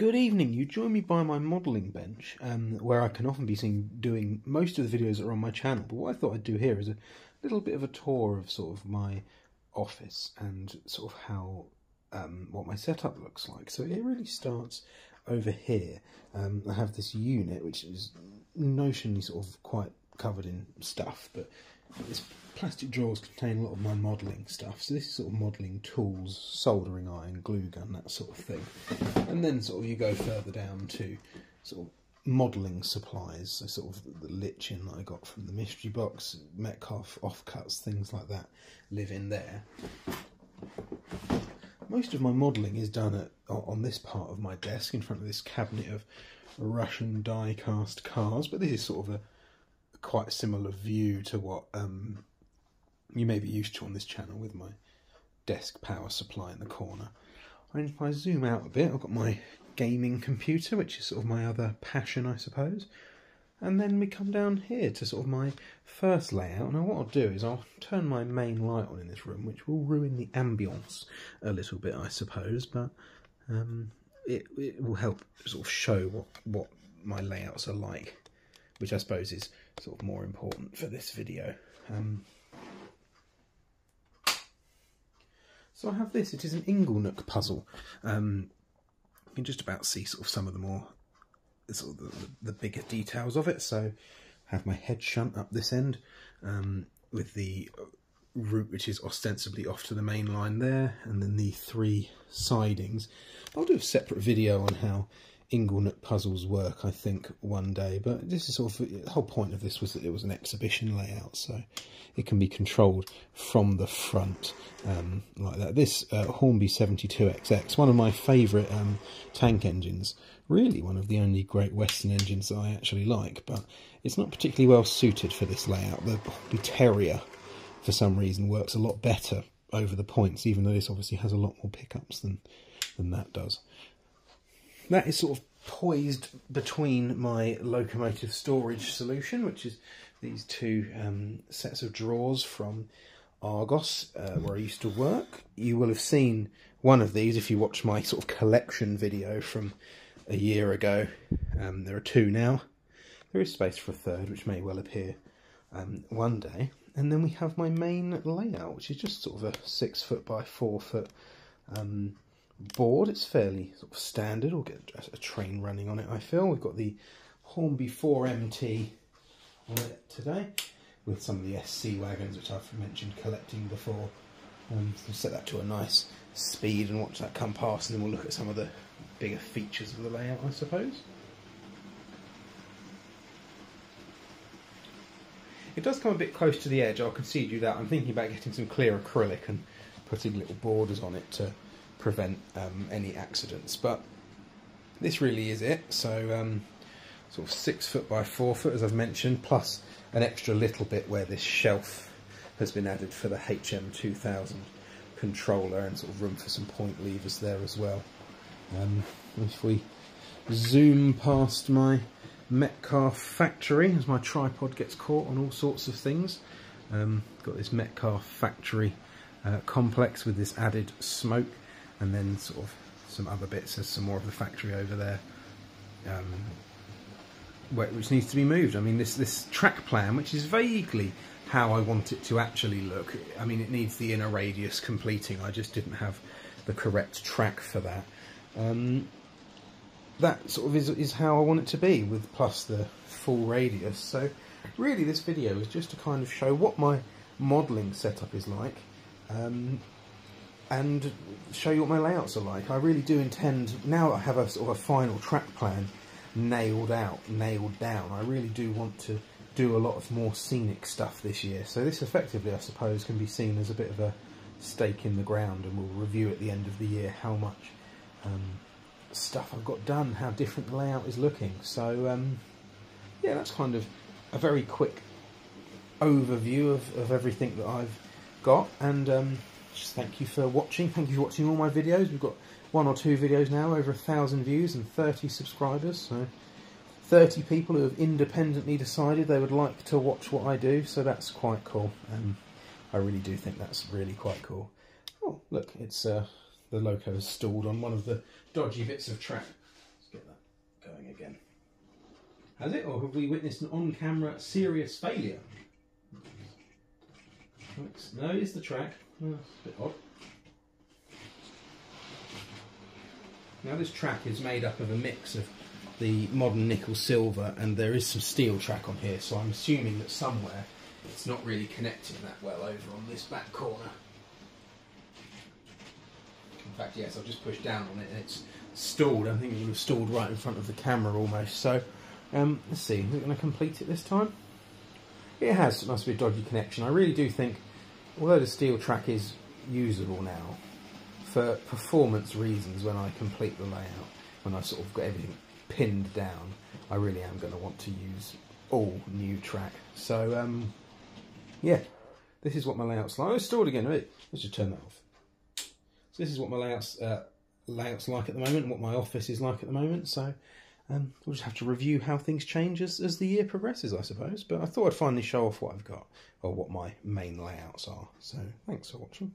Good evening. You join me by my modelling bench, where I can often be seen doing most of the videos that are on my channel. But what I thought I'd do here is a little bit of a tour of sort of my office and sort of how what my setup looks like. So it really starts over here. I have this unit which is notionally sort of quite covered in stuff, but this plastic drawers contain a lot of my modelling stuff. So this is sort of modelling tools, soldering iron, glue gun, that sort of thing. And then sort of you go further down to sort of modelling supplies, so sort of the lichen that I got from the mystery box, Metcalfe offcuts, things like that live in there. Most of my modelling is done on this part of my desk in front of this cabinet of Russian die-cast cars, but this is sort of a quite similar view to what you may be used to on this channel with my desk power supply in the corner. And if I zoom out a bit, I've got my gaming computer, which is sort of my other passion, I suppose. And then we come down here to sort of my first layout. Now what I'll do is I'll turn my main light on in this room, which will ruin the ambience a little bit, I suppose, but it will help sort of show what my layouts are like, which I suppose is sort of more important for this video. So I have this, it is an Inglenook puzzle. You can just about see sort of some of the more, sort of the bigger details of it. So I have my head shunt up this end, with the route which is ostensibly off to the main line there, and then the three sidings. I'll do a separate video on how Inglenook puzzles work, I think, one day, but this is sort of the whole point of this was that it was an exhibition layout, so it can be controlled from the front like that. This Hornby 72XX, one of my favourite tank engines, really one of the only Great Western engines that I actually like, but it's not particularly well suited for this layout. The Hornby Terrier, for some reason, works a lot better over the points, even though this obviously has a lot more pickups than that does. That is sort of poised between my locomotive storage solution, which is these two sets of drawers from Argos, where I used to work. You will have seen one of these if you watch my sort of collection video from a year ago. There are two now. There is space for a third, which may well appear one day. And then we have my main layout, which is just sort of a 6 foot by 4 foot board. It's fairly sort of standard. We'll get a train running on it, I feel. We've got the Hornby 4MT on it today, with some of the SC wagons which I've mentioned collecting before. So we'll set that to a nice speed and watch that come past, and then we'll look at some of the bigger features of the layout, I suppose. It does come a bit close to the edge, I'll concede you that. I'm thinking about getting some clear acrylic and putting little borders on it to prevent any accidents, but this really is it. So sort of 6 foot by 4 foot, as I've mentioned, plus an extra little bit where this shelf has been added for the HM2000 controller, and sort of room for some point levers there as well. If we zoom past my Metcalfe factory, as my tripod gets caught on all sorts of things, got this Metcalfe factory complex with this added smoke, and then sort of some other bits. There's some more of the factory over there, which needs to be moved. I mean, this track plan, which is vaguely how I want it to actually look. I mean, it needs the inner radius completing. I just didn't have the correct track for that. That sort of is how I want it to be, with plus the full radius. So really this video is just to kind of show what my modelling setup is like, and show you what my layouts are like. I really do intend, now that I have a sort of a final track plan nailed down, I really do want to do a lot of more scenic stuff this year. So this effectively, I suppose, can be seen as a bit of a stake in the ground, and we'll review at the end of the year how much stuff I've got done, how different the layout is looking. So yeah, that's kind of a very quick overview of everything that I've got, and just thank you for watching. Thank you for watching all my videos. We've got 1 or 2 videos now, over 1,000 views and 30 subscribers, so 30 people who have independently decided they would like to watch what I do, so that's quite cool. I really do think that's really quite cool. Oh, look, it's the loco is stalled on one of the dodgy bits of track. going again. Has it, or have we witnessed an on-camera serious failure? No, it's the track. Oh, it's a bit odd. Now this track is made up of a mix of the modern nickel silver, and there is some steel track on here, so I'm assuming that somewhere it's not really connecting that well over on this back corner. In fact, yes, I've just pushed down on it and it's stalled. I think it would have stalled right in front of the camera almost. So let's see, is it going to complete it this time? It has. It must be a dodgy connection. I really do think, although the steel track is usable now, for performance reasons, when I complete the layout, when I sort of got everything pinned down, I really am going to want to use all new track. So yeah, this is what my layout's like. Let's store it again. Right, let's just turn that off. So this is what my layout's like at the moment, and what my office is like at the moment. So we'll just have to review how things change as the year progresses, I suppose. But I thought I'd finally show off what I've got, or what my main layouts are. So thanks for watching.